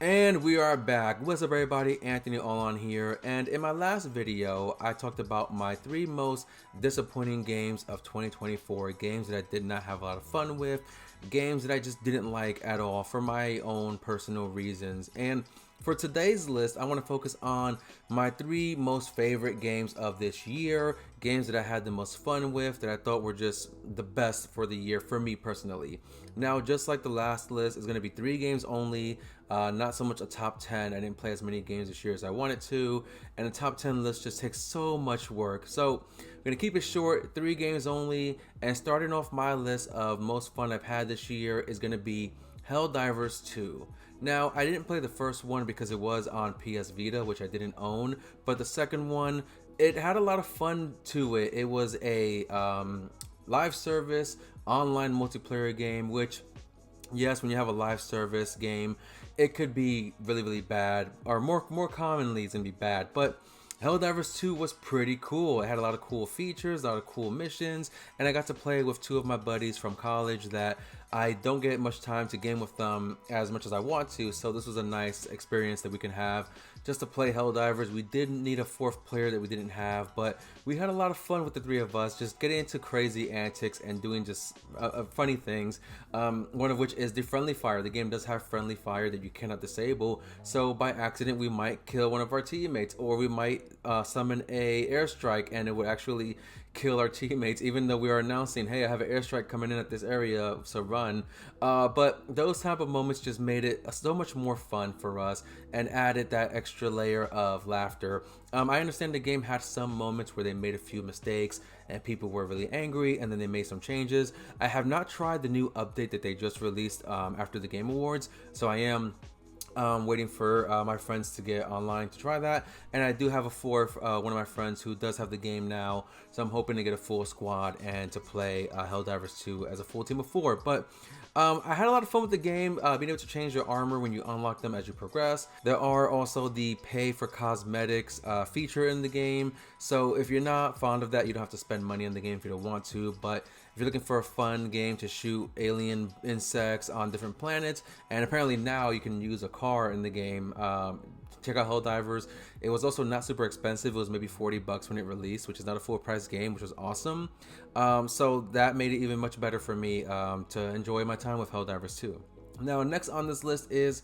And we are back. What's up, everybody? Anthony Allon here. And in my last video, I talked about my three most disappointing games of 2024. Games that I did not have a lot of fun with, games that I just didn't like at all for my own personal reasons. And for today's list, I want to focus on my three most favorite games of this year, games that I had the most fun with, that I thought were just the best for the year for me personally. Now, just like the last list, it's going to be three games only, not so much a top 10. I didn't play as many games this year as I wanted to, and a top 10 list just takes so much work. So, I'm going to keep it short, three games only, and starting off my list of most fun I've had this year is going to be Helldivers 2. Now, I didn't play the first one because it was on PS Vita, which I didn't own, but the second one, it had a lot of fun to it. It was a live service online multiplayer game, which, yes, when you have a live service game, it could be really, really bad, or more commonly it's gonna be bad, but Helldivers 2 was pretty cool. It had a lot of cool features, a lot of cool missions, and I got to play with two of my buddies from college that I don't get much time to game with them as much as I want to, so this was a nice experience that we can have just to play Helldivers. We didn't need a fourth player that we didn't have, but we had a lot of fun with the three of us, just getting into crazy antics and doing just funny things, one of which is the friendly fire. The game does have friendly fire that you cannot disable, so by accident we might kill one of our teammates, or we might summon a airstrike and it would actually kill our teammates, even though we are announcing, hey, I have an airstrike coming in at this area, so run. But those type of moments just made it so much more fun for us and added that extra layer of laughter. I understand the game had some moments where they made a few mistakes and people were really angry, and then they made some changes. I have not tried the new update that they just released after the Game Awards, so I am waiting for my friends to get online to try that. And I do have a fourth, one of my friends who does have the game now, so I'm hoping to get a full squad and to play Helldivers 2 as a full team of 4. But I had a lot of fun with the game, being able to change your armor when you unlock them as you progress. There are also the pay for cosmetics feature in the game, so if you're not fond of that, you don't have to spend money on the game if you don't want to. But if you're looking for a fun game to shoot alien insects on different planets, and apparently now you can use a car in the game, check out Helldivers. It was also not super expensive. It was maybe $40 when it released, which is not a full price game, which was awesome. So that made it even much better for me to enjoy my time with Helldivers 2. Now, next on this list is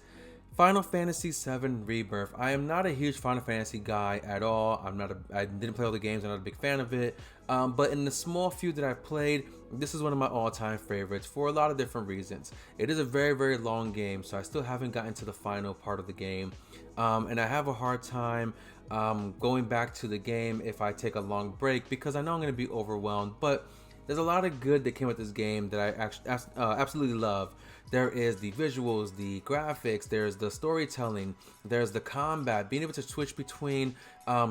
Final Fantasy VII Rebirth. I am not a huge Final Fantasy guy at all. I didn't play all the games. I'm not a big fan of it. But in the small few that I've played, this is one of my all-time favorites for a lot of different reasons. It is a very, very long game, so I still haven't gotten to the final part of the game. And I have a hard time going back to the game if I take a long break, because I know I'm going to be overwhelmed. But there's a lot of good that came with this game that I actually absolutely love. There is the visuals, the graphics, there's the storytelling, there's the combat, being able to switch between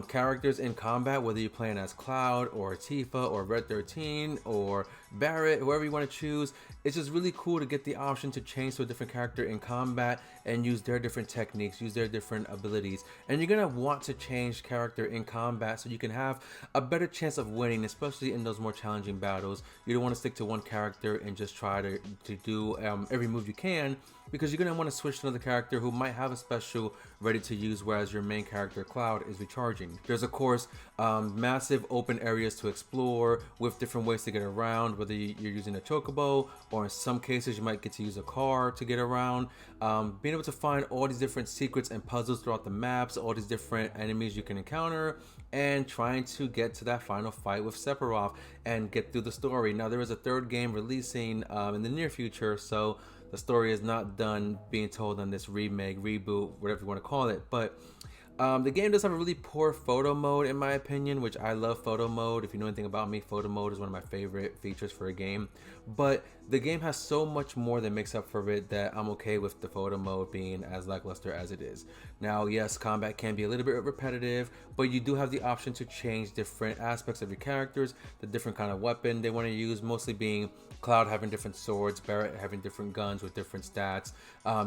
characters in combat, whether you're playing as Cloud or Tifa or Red 13 or Barret, whoever you want to choose. It's just really cool to get the option to change to a different character in combat and use their different techniques, use their different abilities. And you're going to want to change character in combat so you can have a better chance of winning, especially in those more challenging battles. You don't want to stick to one character and just try to do every move you can, because you're going to want to switch to another character who might have a special ready to use, whereas your main character Cloud is recharging. There's of course massive open areas to explore with different ways to get around, whether you're using a chocobo, or in some cases you might get to use a car to get around. Being able to find all these different secrets and puzzles throughout the maps, all these different enemies you can encounter, and trying to get to that final fight with Sephiroth and get through the story. Now, there is a third game releasing in the near future, so the story is not done being told on this remake, reboot, whatever you want to call it. But the game does have a really poor photo mode, in my opinion, which I love photo mode. If you know anything about me, photo mode is one of my favorite features for a game. But the game has so much more that makes up for it that I'm okay with the photo mode being as lackluster as it is. Now, yes, combat can be a little bit repetitive, but you do have the option to change different aspects of your characters, the different kind of weapon they want to use, mostly being Cloud having different swords, Barret having different guns with different stats,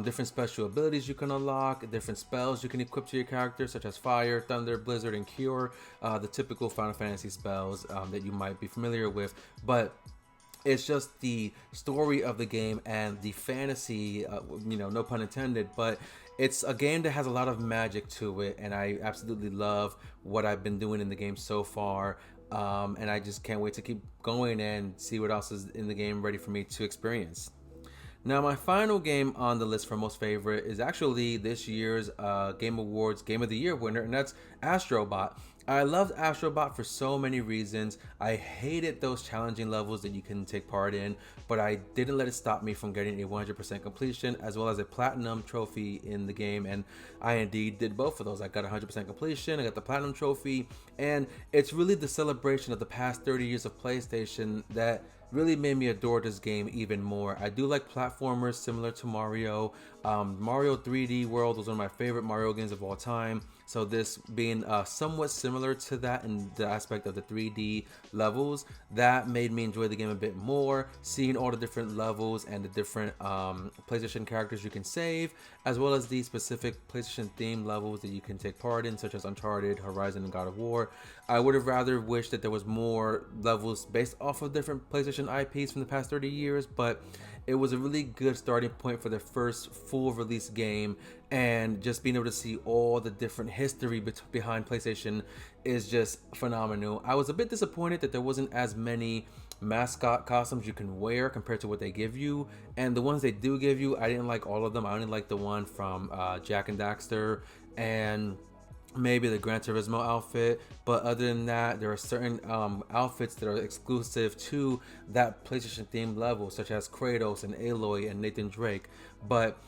different special abilities you can unlock, different spells you can equip to your character, such as Fire, Thunder, Blizzard, and Cure, the typical Final Fantasy spells that you might be familiar with. But it's just the story of the game and the fantasy, no pun intended, but It's a game that has a lot of magic to it, and I absolutely love what I've been doing in the game so far. And I just can't wait to keep going and see what else is in the game ready for me to experience. Now, my final game on the list for most favorite is actually this year's Game Awards Game of the Year winner, and that's Astrobot. I loved Astrobot for so many reasons. I hated those challenging levels that you can take part in, but I didn't let it stop me from getting a 100% completion as well as a platinum trophy in the game, and I indeed did both of those. I got 100% completion, I got the platinum trophy, and it's really the celebration of the past 30 years of PlayStation that really made me adore this game even more. I do like platformers similar to Mario. Mario 3D World was one of my favorite Mario games of all time. So this being somewhat similar to that in the aspect of the 3D levels, that made me enjoy the game a bit more. Seeing all the different levels and the different PlayStation characters you can save, as well as the specific PlayStation themed levels that you can take part in, such as Uncharted, Horizon, and God of War. I would have rather wished that there was more levels based off of different PlayStation IPs from the past 30 years, but it was a really good starting point for the first full release game, and just being able to see all the different history behind PlayStation is just phenomenal. I was a bit disappointed that there wasn't as many mascot costumes you can wear compared to what they give you, and the ones they do give you, I didn't like all of them. I only like the one from Jak and Daxter and maybe the Gran Turismo outfit, but other than that, there are certain outfits that are exclusive to that PlayStation themed level, such as Kratos and Aloy and Nathan Drake. But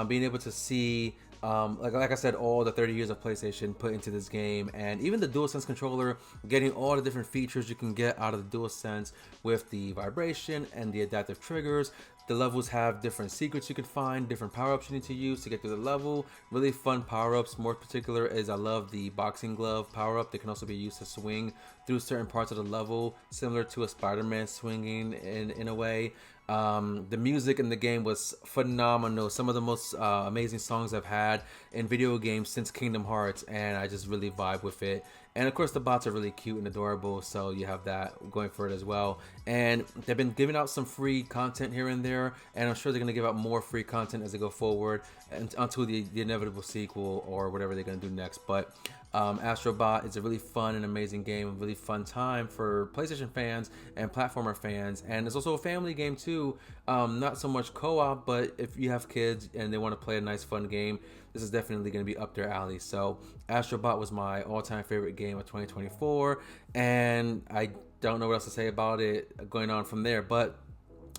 being able to see like I said, all the 30 years of PlayStation put into this game, and even the DualSense controller, getting all the different features you can get out of the DualSense with the vibration and the adaptive triggers. The levels have different secrets you can find, different power-ups you need to use to get through the level. Really fun power-ups. More particular is I love the boxing glove power-up that can also be used to swing through certain parts of the level, similar to a Spider-Man swinging in a way. The music in the game was phenomenal. Some of the most amazing songs I've had in video games since Kingdom Hearts, and I just really vibe with it. And of course the bots are really cute and adorable, so you have that going for it as well. And they've been giving out some free content here and there, and I'm sure they're going to give out more free content as they go forward until the inevitable sequel or whatever they're going to do next. But Astrobot is a really fun and amazing game, a really fun time for PlayStation fans and platformer fans, and it's also a family game too. Not so much co-op, but if you have kids and they want to play a nice fun game, this is definitely going to be up their alley. So Astrobot was my all-time favorite game of 2024, and I don't know what else to say about it going on from there, but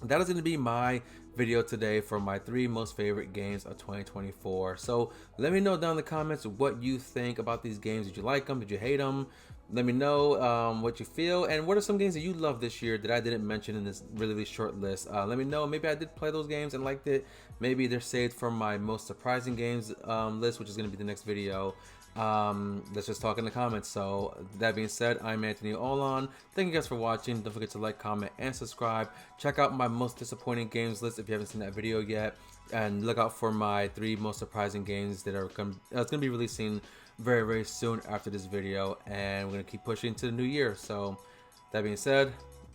that is going to be my video today for my 3 most favorite games of 2024. So let me know down in the comments what you think about these games. Did you like them? Did you hate them? Let me know what you feel, and what are some games that you love this year that I didn't mention in this really short list. Let me know. Maybe I did play those games and liked it. Maybe they're saved from my most surprising games list, which is going to be the next video. Let's just talk in the comments. So that being said, I'm Anthony Olan. Thank you guys for watching. Don't forget to like, comment, and subscribe. Check out my most disappointing games list if you haven't seen that video yet, and look out for my 3 most surprising games that are it's gonna be releasing very soon after this video, and we're gonna keep pushing to the new year. So that being said,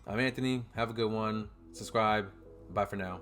I'm Anthony. Have a good one. Subscribe. Bye for now.